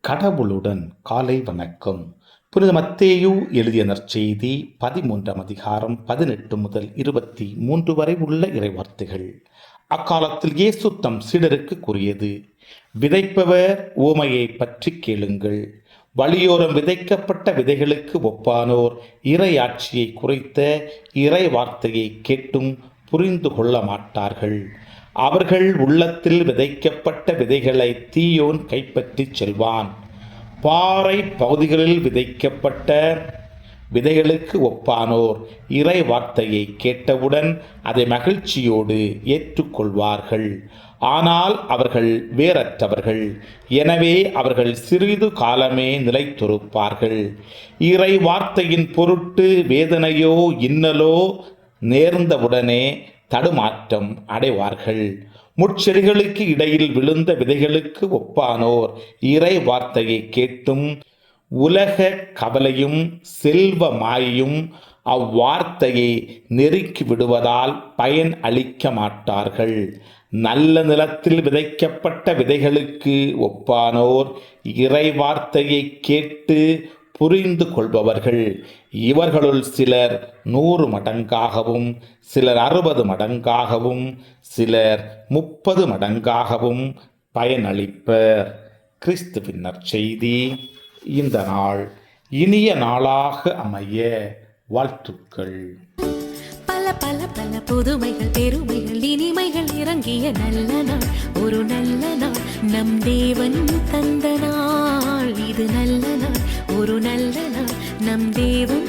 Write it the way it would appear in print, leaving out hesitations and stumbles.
கடவுளுடன் காலை வணக்கம். புனித மத்தேயு எழுதிய நற்செய்தி 13ஆம் அதிகாரம் 18 முதல் 23 வரை உள்ள இறைவார்த்தைகள். அக்காலத்தில் இயேசு தம் சீடருக்கு கூறியது: விதைப்பவர் உவமையை பற்றி கேளுங்கள். வழியோரம் விதைக்கப்பட்ட விதைகளுக்கு ஒப்பானோர் இறையாட்சியை குறித்த இறை வார்த்தையை கேட்டும் புரிந்து கொள்ள மாட்டார்கள். அவர்கள் உள்ளத்தில் விதைக்கப்பட்ட விதைகளை தீயோன் கைப்பற்றிச் செல்வான். பாறை பகுதிகளில் விதைக்கப்பட்ட விதைகளுக்கு ஒப்பானோர் இறை வார்த்தையை கேட்டவுடன் அதை மகிழ்ச்சியோடு ஏற்றுக்கொள்வார்கள். ஆனால் அவர்கள் வேறற்றவர்கள், எனவே அவர்கள் சிறிது காலமே நிலைத்திருப்பார்கள். இறை வார்த்தையின் பொருட்டு வேதனையோ இன்னலோ நேர்ந்தவுடனே தடுமாற்றம் அடைவார்கள். முட்செடிகளுக்கு இடையில் விழுந்த விதைகளுக்கு ஒப்பானோர் இறை வார்த்தையை கேட்டும் உலக கவலையும் செல்வ மாயையும் அவ்வார்த்தையை நெருக்கி விடுவதால் பயன் அளிக்க மாட்டார்கள். நல்ல நிலத்தில் விதைக்கப்பட்ட விதைகளுக்கு ஒப்பானோர் இறை வார்த்தையை கேட்டு புரிந்து கொள்பவர்கள். இவர்களுள் சிலர் 100 மடங்காகவும், சிலர் 60 மடங்காகவும், சிலர் 30 மடங்காகவும் பயனளிப்பர். கிறிஸ்துவின் நற்செய்தி. இந்த நாள் இனிய நாளாக அமைய வாழ்த்துக்கள். பல பல பல புதுமைகள் பெருமைகள் இனிமைகள் இறங்கிய நல்ல நாள், ஒரு நல்ல நாள், நம் தேவன் தந்த நாள். இது நல்ல நாள், ஒரு நல்ல நாள், நம் தேவன்